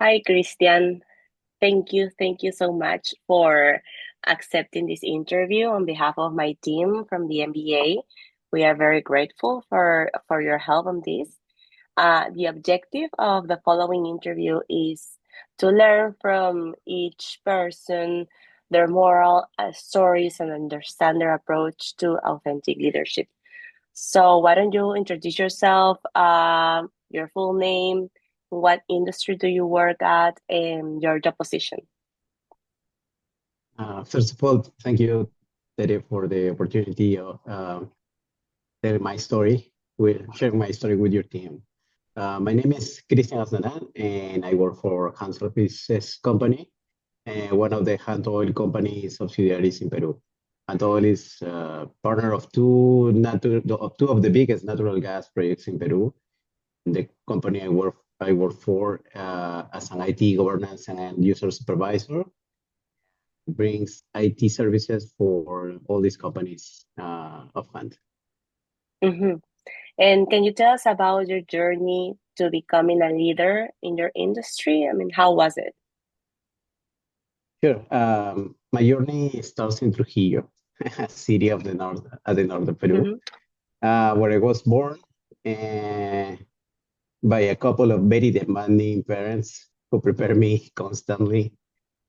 Hi, Christian. Thank you so much for accepting this interview on behalf of my team from the MBA. We are very grateful for your help on this. The objective of the following interview is to learn from each person their moral stories and understand their approach to authentic leadership. So why don't you introduce yourself, your full name, what industry do you work at, and your job position? First of all, thank you, Tere, for the opportunity of sharing my story with your team. My name is Christian Aznaran, and I work for Hans Services Company, one of the hand oil company subsidiaries in Peru. Hand oil is partner of two of the biggest natural gas projects in Peru. The company I work for as an IT governance and user supervisor brings IT services for all these companies of hand. Hmm. And can you tell us about your journey to becoming a leader in your industry? I mean, how was it? Sure. My journey starts in Trujillo, a city of the north, at the north of Peru, Hmm. where I was born uh, by a couple of very demanding parents who prepare me constantly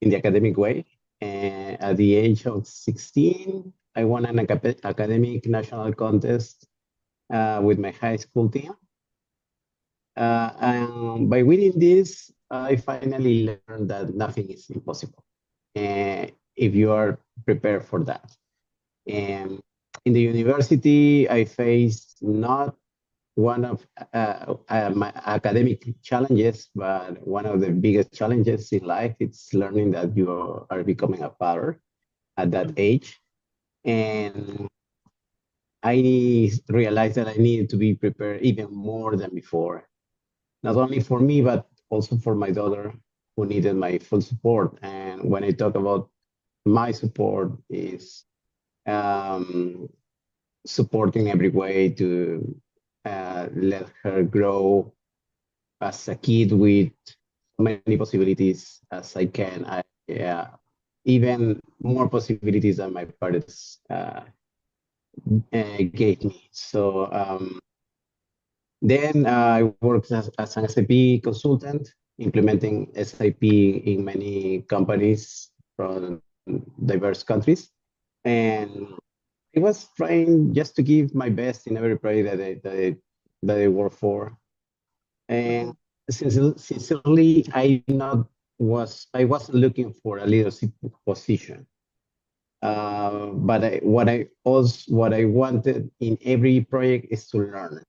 in the academic way. And at the age of 16, I won an academic national contest with my high school team. And by winning this, I finally learned that nothing is impossible if you are prepared for that. And in the university, I faced not one of my academic challenges, but one of the biggest challenges in life. It's learning that you are becoming a father at that age. And I realized that I needed to be prepared even more than before, not only for me, but also for my daughter who needed my full support. And when I talk about my support is um, supporting every way to let her grow as a kid with many possibilities as I can. Even more possibilities than my parents gave me. So then I worked as an SAP consultant, implementing SAP in many companies from diverse countries. And I was trying just to give my best in every project that I work for. And Hmm. sincerely, I wasn't looking for a leadership position. But what I wanted in every project is to learn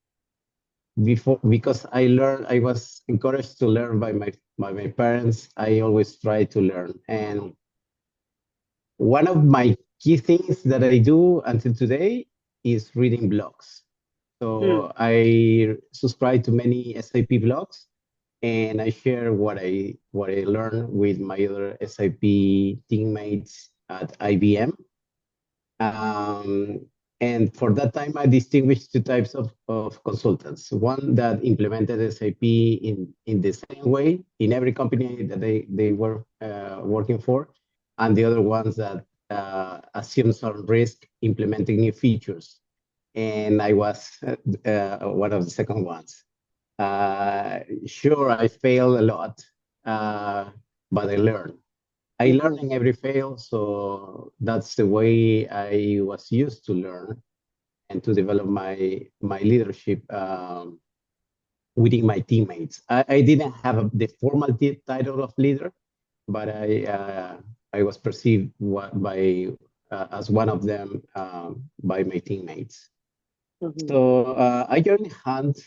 because I was encouraged to learn by my parents. I always try to learn. And one of my key things that I do until today is reading blogs. Mm. So I subscribe to many SAP blogs and I share what I learned with my other SAP teammates at IBM. Um, and for that time, I distinguished two types of consultants. One that implemented SAP in the same way in every company that they were working for, and the other ones that assumed some risk implementing new features. And I was one of the second ones. Sure, I failed a lot, uh, but I learned. I learn Hmm. in every fail, so that's the way I was used to learn and to develop my leadership within my teammates. I didn't have the formal title of leader, but I was perceived by as one of them by my teammates. Hmm. So I joined Hunt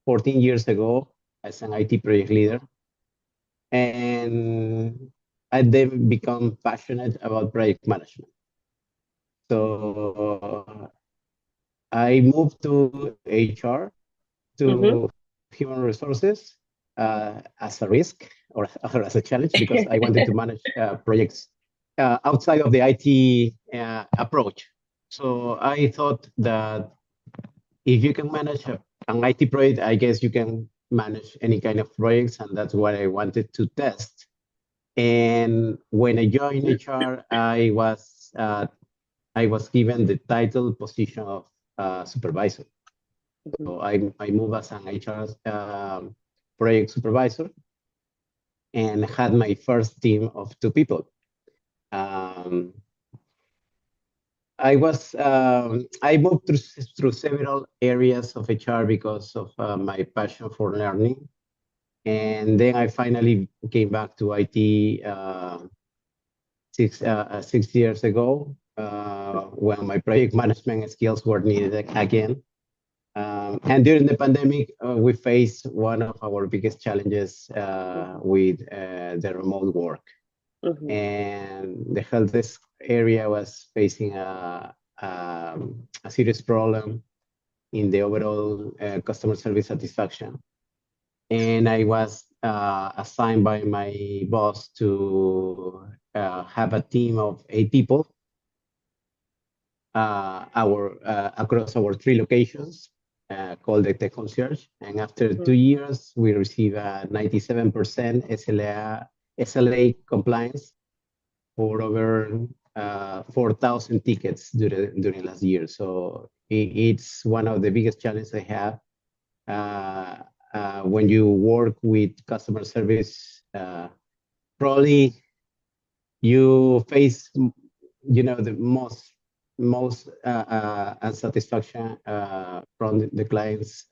14 years ago as an IT project leader, and I then become passionate about project management. So I moved to HR, Hmm. to human resources as a risk or as a challenge because I wanted to manage projects outside of the IT approach. So I thought that if you can manage an IT project, I guess you can manage any kind of projects, and that's what I wanted to test. And when I joined HR, I was given the title position of supervisor. Mhm. So I moved as an HR project supervisor and had my first team of two people. Um, I moved through several areas of HR because of my passion for learning. And then I finally came back to IT 6 years ago when my project management skills were needed again. And during the pandemic, we faced one of our biggest challenges Mhm. with the remote work. Mhm. And the health desk area was facing a serious problem in the overall customer service satisfaction. And I was assigned by my boss to have a team of 8 people across our 3 locations called the Tech Concierge. And after Mhm. 2 years, we received a 97% SLA compliance for over 4,000 tickets during last year. So it's one of the biggest challenges I have when you work with customer service. Probably you face, the most unsatisfaction from the clients,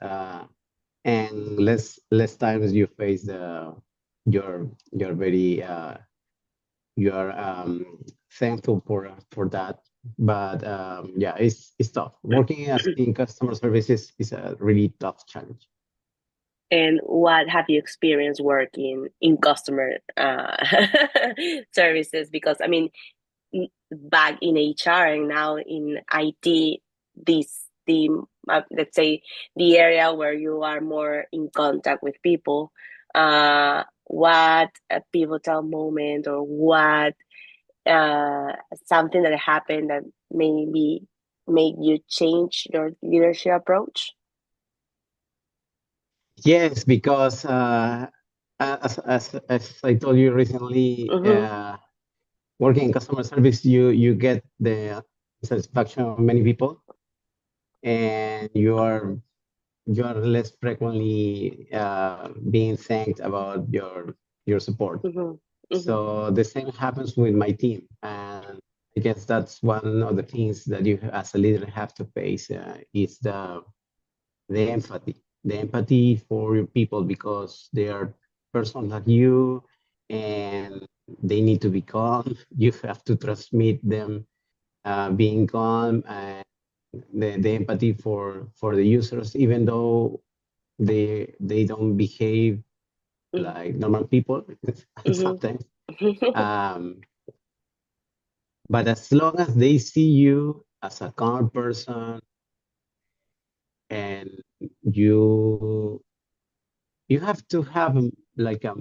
and less times you face your very you're thankful for that. But yeah, it's tough. Working as in customer services is a really tough challenge. And what have you experienced working in customer services? Because I mean, back in HR and now in IT, this the let's say the area where you are more in contact with people. What a pivotal moment or what uh, something that happened that maybe made you change your leadership approach? Yes, because as I told you recently, Mm-hmm. working in customer service, you get the satisfaction of many people, and you are less frequently being thanked about your support. Mm-hmm. Mm-hmm. So the same happens with my team, and I guess that's one of the things that you as a leader have to face is the empathy, the empathy for your people because they are persons like you, and they need to be calm. You have to transmit them being calm and the empathy for the users, even though they don't behave like normal people sometimes. Mm-hmm. Um, but as long as they see you as a calm person and you you have to have like a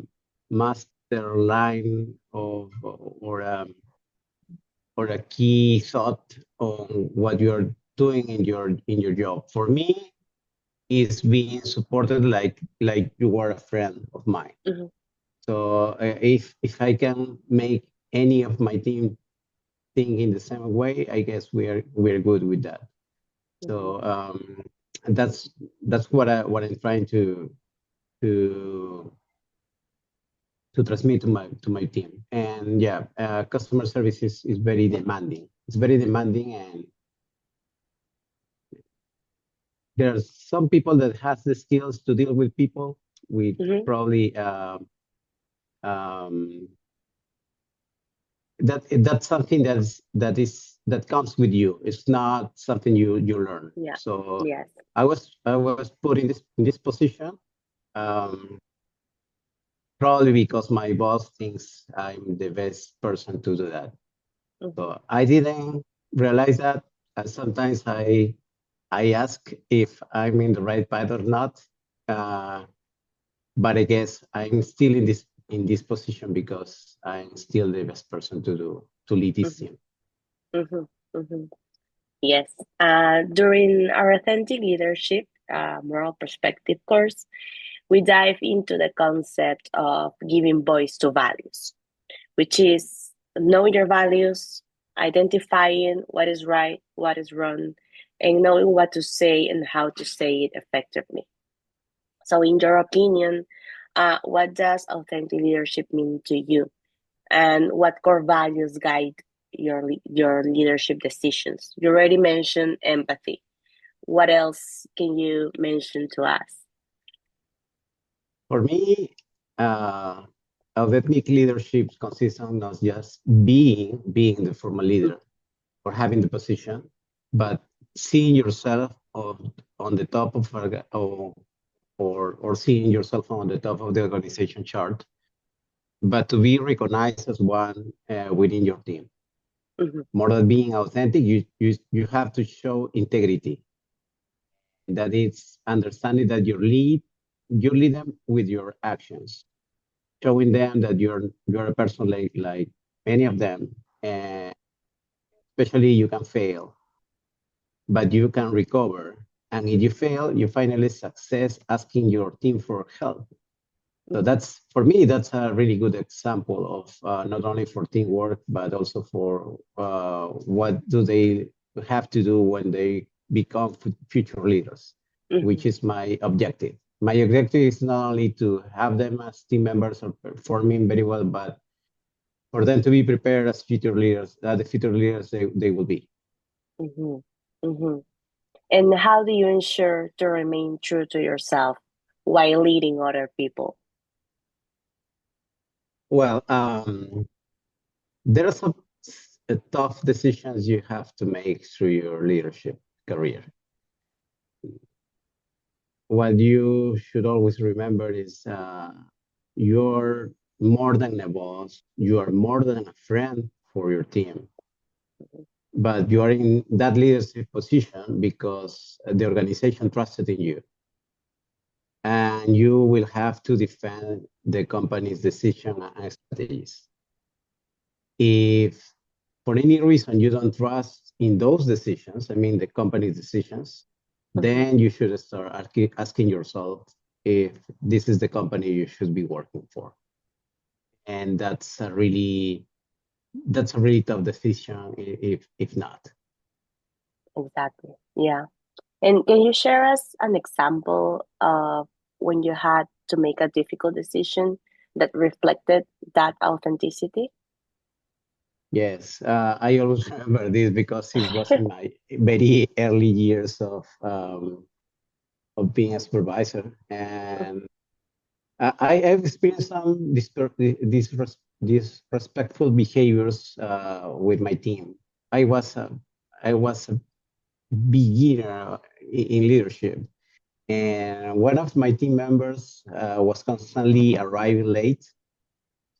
master line of or a key thought on what you're doing in your job. For me, is being supported like you are a friend of mine. Mm-hmm. So if I can make any of my team think in the same way, I guess we're good with that. Mm-hmm. So that's that's what I'm trying to to transmit to my team. And yeah, customer service is very demanding. It's very demanding, and there's some people that has the skills to deal with people with Mm-hmm. probably um, that's something that comes with you. It's not something you learn. Yeah. So Yes. I was put in this position um, probably because my boss thinks I'm the best person to do that. Mm-hmm. So I didn't realize that. And sometimes I ask if I'm in the right path or not. Uh, but I guess I'm still in this position because I'm still the best person to lead this Mm-hmm. team. Mm-hmm. Mm-hmm. Yes. During our authentic leadership moral perspective course, we dive into the concept of giving voice to values, which is knowing your values, identifying what is right, what is wrong, and knowing what to say and how to say it effectively. So, in your opinion, what does authentic leadership mean to you? And what core values guide your leadership decisions? You already mentioned empathy. What else can you mention to us? For me, uh, authentic leadership consists of not just being the formal leader or having the position, but seeing yourself on the top of or seeing yourself on the top of the organization chart, but to be recognized as one within your team. Mhm, More than being authentic, you have to show integrity. That it's understanding that you lead them with your actions, showing them that you're a person like many of them, and especially you can fail, but you can recover. And if you fail, you finally success asking your team for help. So mhm, that's for me, that's a really good example of not only for teamwork, but also for what do they have to do when they become future leaders, which mhm, is my objective. My objective is not only to have them as team members or performing very well, but for them to be prepared as future leaders, the future leaders they will be. mhm, mhm. And how do you ensure to remain true to yourself while leading other people? Well, there are some tough decisions you have to make through your leadership career. What you should always remember is you're more than a boss, you are more than a friend for your team, but you are in that leadership position because the organization trusted in you. And you will have to defend the company's decision and strategies. If for any reason you don't trust in those decisions, I mean the company's decisions, Mhm, then you should start asking yourself if this is the company you should be working for. And that's a really tough decision if not. exactly. Yeah. And can you share us an example of when you had to make a difficult decision that reflected that authenticity? Yes, I always remember this because it was in my very early years of being a supervisor, and I've experienced some disrespectful behaviors with my team. I was a, I was a beginner in leadership, and one of my team members was constantly arriving late.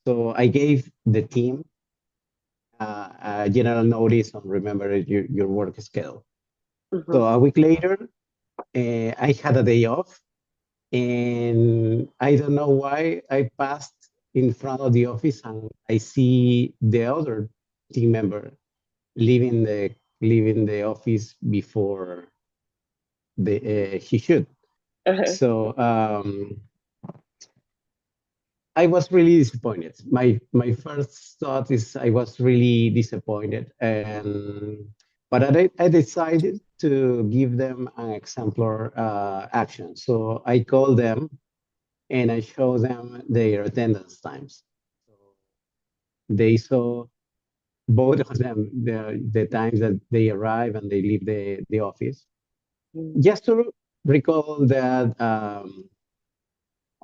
So I gave the team a general notice on remember your work schedule. So Mhm, a week later, I had a day off, and I don't know why I passed in front of the office and I see the other team member leaving the office before he should. uh-huh, So I was really disappointed. My first thought is I was really disappointed, and but I decided to give them an exemplar action. So I called them and I showed them their attendance times. So they saw both of them the times that they arrive and they leave the office. mhm, Just to recall that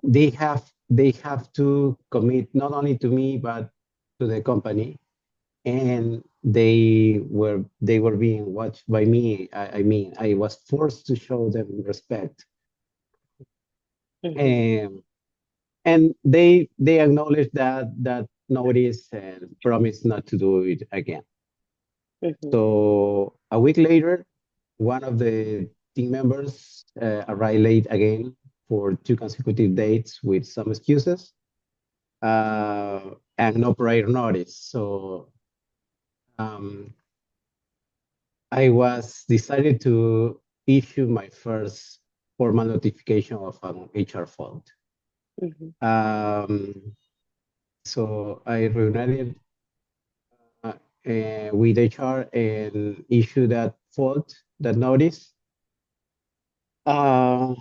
they have to commit not only to me but to the company, and they were being watched by me. I mean, I was forced to show them respect, mhm, and they acknowledged that notice and promised not to do it again. mhm, So a week later, one of the team members arrived late again for two consecutive dates with some excuses and no prior notice. So um, I was decided to issue my first. formal notification of an HR fault. Mm-hmm. Um, so I reunited uh, with HR and issued that fault, that notice. Uh,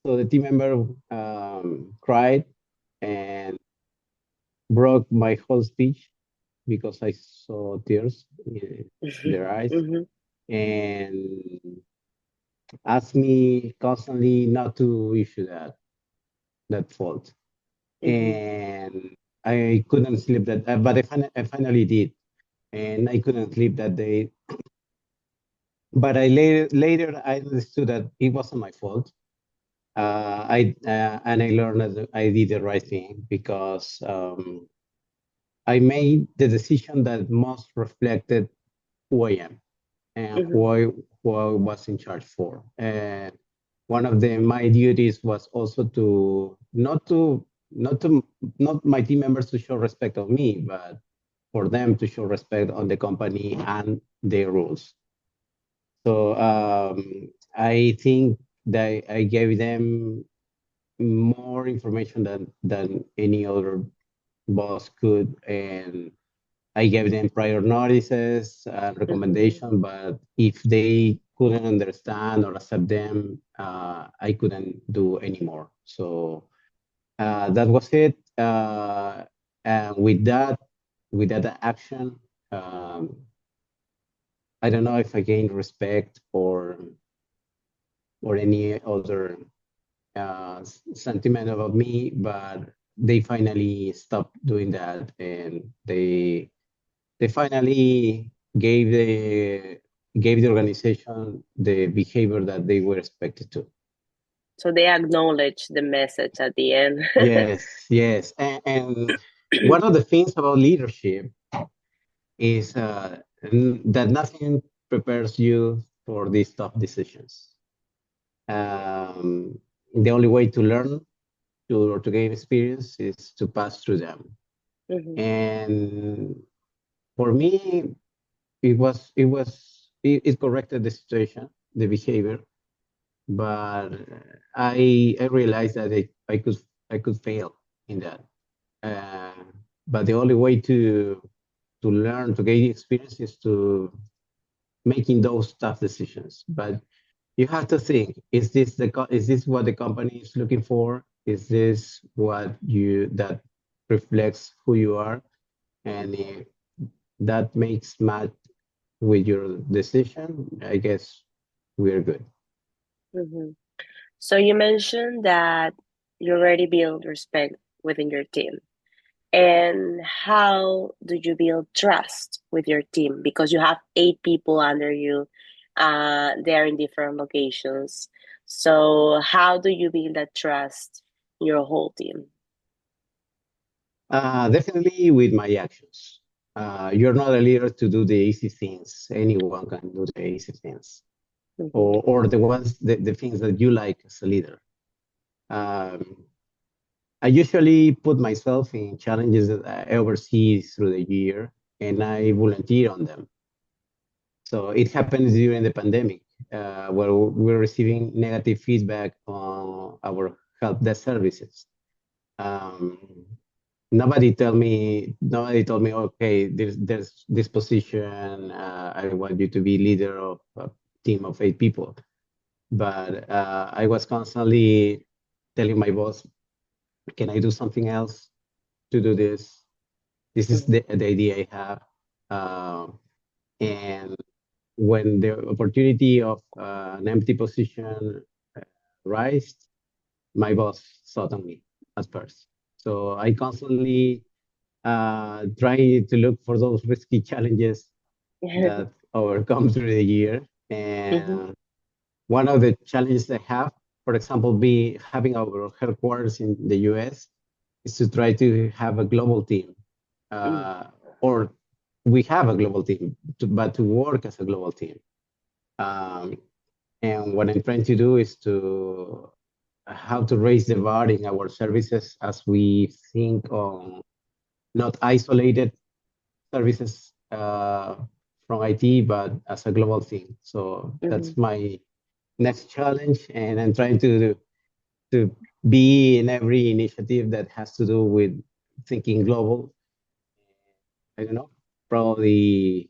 so the team member cried and broke my whole speech because I saw tears in their eyes Mm-hmm. and asked me constantly not to issue that fault. Mm-hmm. And I couldn't sleep but I finally did, and I couldn't sleep that day. But later I understood that it wasn't my fault. I learned that I did the right thing because I made the decision that most reflected who I am and Mm-hmm. who I was in charge for. And one of my duties was also to not my team members to show respect of me, but for them to show respect on the company and their rules. So I think that I gave them more information than any other boss could, and I gave them prior notices and Mm-hmm. recommendation, but if they couldn't understand or accept them, I couldn't do anymore. So that was it. And with that action, um, I don't know if I gained respect or any other sentiment about me, but they finally stopped doing that, and they finally gave the organization the behavior that they were expected to. So they acknowledge the message at the end. Yes, yes. And one of the things about leadership is that nothing prepares you for these tough decisions. Um, the only way to learn or to gain experience is to pass through them. Mm-hmm. And for me, it corrected the situation, the behavior, but I realized that I could fail in that. Uh, but the only way to learn to gain experience is to making those tough decisions. But you have to think: is this what the company is looking for? Is this what you that reflects who you are? And if that makes match with your decision, I guess we're good. Mm-hmm. So you mentioned that you already build respect within your team. And how do you build trust with your team? Because you have 8 people under you, they're in different locations. So how do you build that trust in your whole team? Definitely with my actions. You're not a leader to do the easy things. Anyone can do the easy things, Mm-hmm. or the things that you like as a leader. Um, I usually put myself in challenges that I oversee through the year, and I volunteer on them. So it happens during the pandemic, where we're receiving negative feedback on our help desk services. Um, nobody told me, okay, there's this position. I want you to be leader of a team of 8 people. But I was constantly telling my boss, can I do something else to do this? This is Mm-hmm. the idea I have. And when the opportunity of an empty position raised, my boss thought on me at first. So I constantly try to look for those risky challenges that overcome through the year. Mm-hmm. And one of the challenges I have, for example, be having our headquarters in the US, is to try to have a global team, uh, or we have a global team, but to work as a global team. Um, and what I'm trying to do is to how to raise the bar in our services as we think on not isolated services from IT, but as a global thing. So Mm-hmm. that's my next challenge, and I'm trying to be in every initiative that has to do with thinking global. I don't know, probably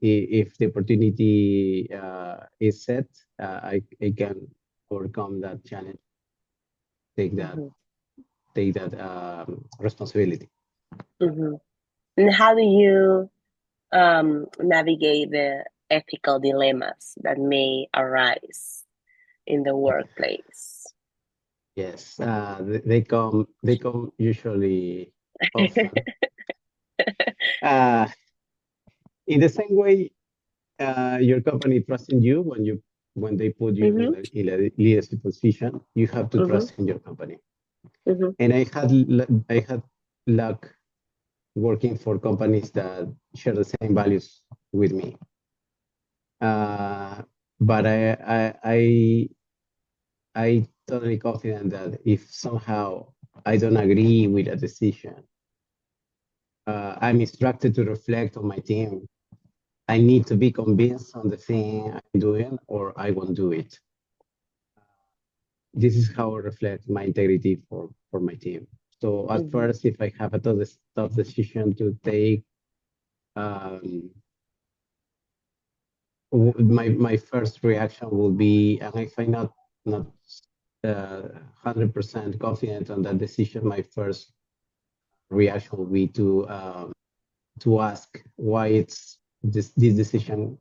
if the opportunity is set, I can overcome that challenge, take that Hmm. take that responsibility. Hmm. And how do you navigate the ethical dilemmas that may arise in the workplace? Yes, they come usually often. Uh, in the same way, your company trusts in you when they put you Hmm. in a leadership position, you have to Hmm. trust in your company. Hmm. And I had luck working for companies that share the same values with me. Uh, but I totally confident that if somehow I don't agree with a decision, I'm instructed to reflect on my team. I need to be convinced on the thing I'm doing, or I won't do it. This is how I reflect my integrity for my team. So at Hmm. first, if I have a tough decision to take, um, my first reaction will be, and if I'm not 100% confident on that decision, my first reaction will be to ask why it's this decision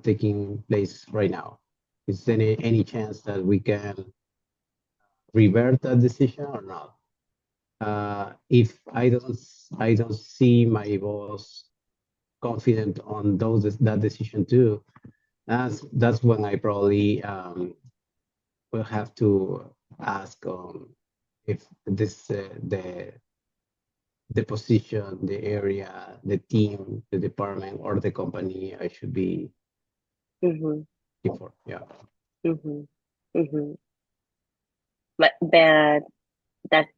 taking place right now. Is there any chance that we can revert that decision or not? If I don't see my boss confident on that decision too, that's when I probably will have to ask if this the position, the area, the team, the department, or the company I should be Hmm. looking for. Yeah. Hmm. Hmm. But that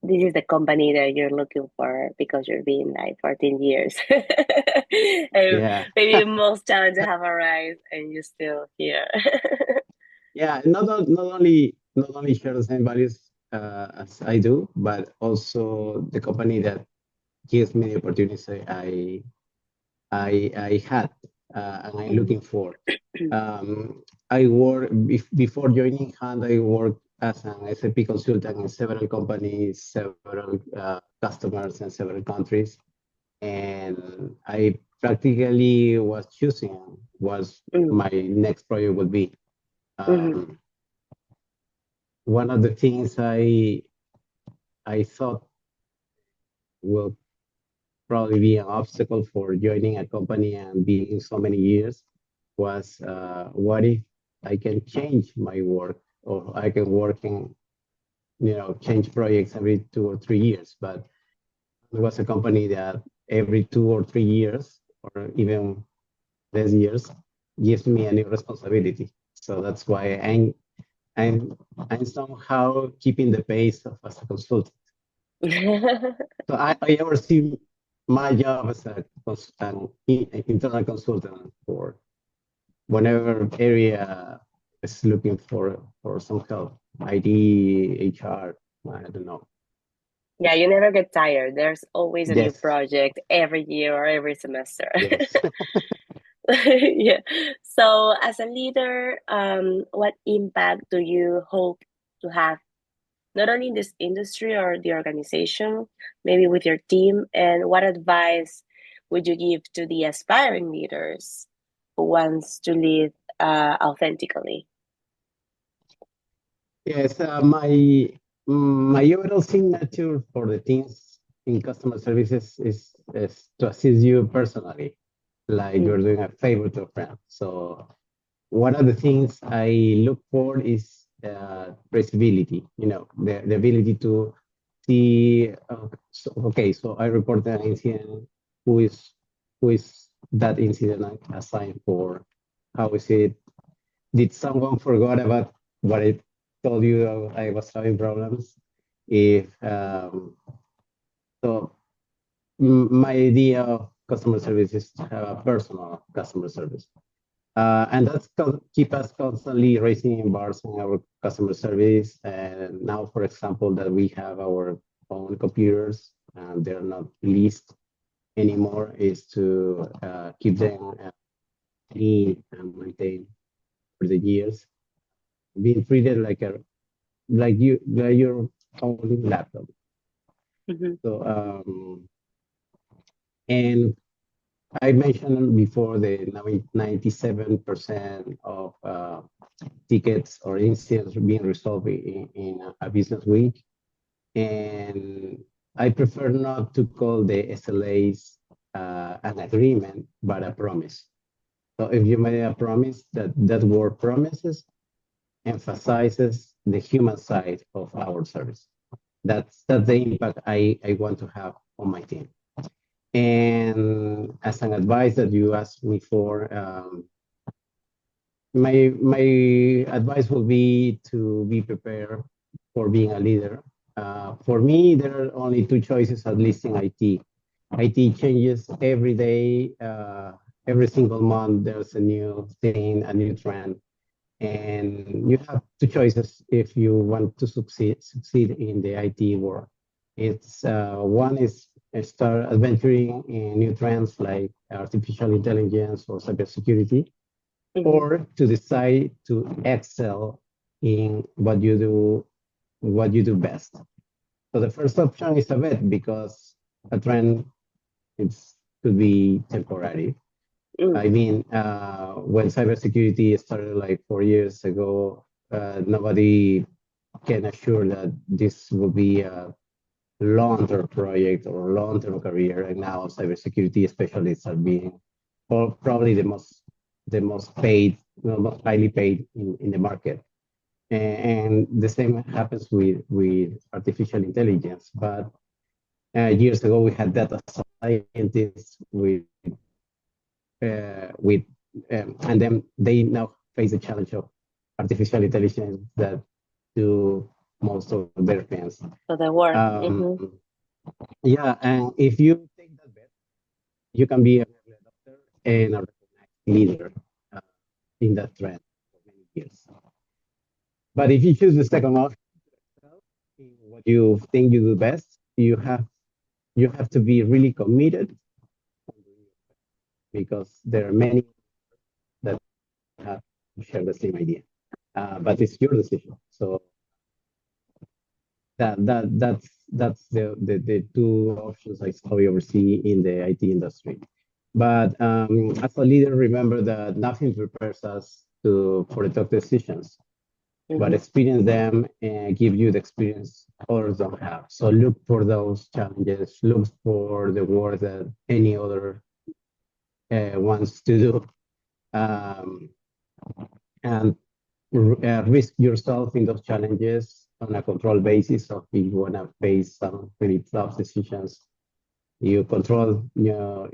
this is the company that you're looking for because you've been like 14 years. And Yeah. maybe the most challenges have arisen and you're still here. Yeah. Not only share the same values as I do, but also the company that gives me the opportunities I had and I'm Mhm. looking for. I work before joining Hand. I worked as an SAP consultant in several companies, several customers, in several countries, and I practically was choosing what Mhm. my next project would be. Mhm. Um, One of the things I thought will probably be an obstacle for joining a company and being so many years was what if I can change my work, or I can work in, change projects every 2 or 3 years. But it was a company that every 2 or 3 years, or even less years, gives me a new responsibility. So that's why I'm I'm somehow keeping the pace of as a consultant. So I oversee my job as an internal consultant for whenever area is looking for some help, ID, HR, I don't know. Yeah, you never get tired. There's always a new Yes, project every year or every semester. yes. Yeah. So, as a leader, what impact do you hope to have not only in this industry or the organization, maybe with your team? And what advice would you give to the aspiring leaders who wants to lead authentically? Yes, my overall signature for the teams in customer services is to assist you personally, like you're Mm, doing a favor to a friend. So one of the things I look for is traceability, the ability to see, so I report an incident, who is that incident assigned for, how is it, did someone forgot about what I told you I was having problems? If so, my idea of customer service is to have a personal customer service. And that's keep us constantly raising bars on our customer service. And now, for example, that we have our own computers and they're not leased anymore, is to keep them clean and maintained for the years, being treated like your own laptop. Hmm. So and I mentioned before the 97% of tickets or incidents being resolved in a business week. And I prefer not to call the SLAs an agreement, but a promise. So if you made a promise, that word promises emphasizes the human side of our service. That's the impact I want to have on my team. And as an advice that you asked me for, my advice will be to be prepared for being a leader. For me, there are only two choices, at least in IT. IT changes every day, every single month. There's a new thing, a new trend, and you have two choices if you want to succeed in the IT world. It's one is start adventuring in new trends like artificial intelligence or cybersecurity, Hmm. or to decide to excel in what you do best. So the first option is a bet, because a trend it's could be temporary. Mm. I mean, when cybersecurity started like 4 years ago, nobody can assure that this will be a long-term project or long-term career. And now cybersecurity specialists are being, or probably the most paid, most highly paid in the market. And the same happens with artificial intelligence. But years ago, we had data scientists with and then they now face the challenge of artificial intelligence that do most of their things. So the work. Um, Hmm. yeah, and if you take that bet, you can be an early adopter and a recognized leader uh, in that trend for many years. But if you choose the second option, in what you think you do best, you have to be really committed, because there are many that have share the same idea. But it's your decision. So that's the two options I oversee in the IT industry. But as a leader, remember that nothing prepares us for the tough decisions, but Hmm. experience them and give you the experience others don't have. So look for those challenges, look for the work that any other wants to do, um, and risk yourself in those challenges on a controlled basis. So if you want to face some really tough decisions, you control your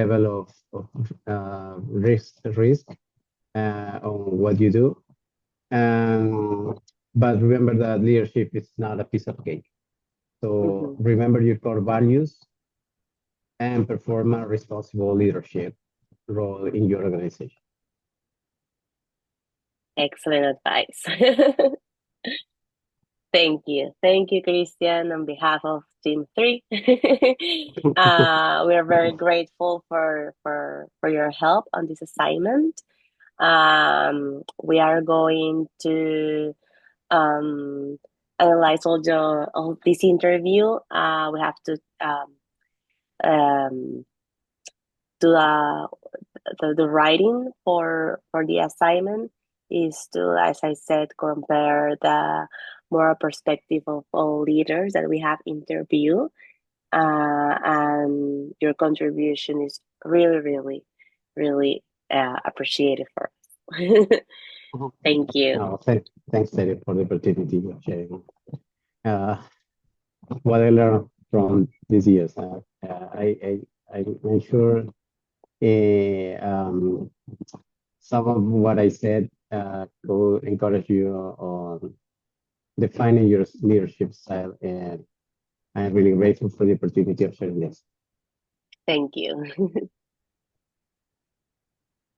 level of risk on what you do. Um, but remember that leadership is not a piece of cake. So Hmm. remember your core values and perform a responsible leadership role in your organization. Excellent advice. Thank you. Thank you, Christian, on behalf of Team 3. We are very grateful for your help on this assignment. We are going to um, analyze all this interview. We have to um, do the writing for the assignment is to, as I said, compare the moral perspective of all leaders that we have interviewed, and your contribution is really, really, really appreciated for us. Thank you. No, thanks, Terry, for the opportunity of sharing uh, what I learned from these years. I'm sure some of what I said could encourage you on defining your leadership style, and I'm really grateful for the opportunity of sharing this. Thank you.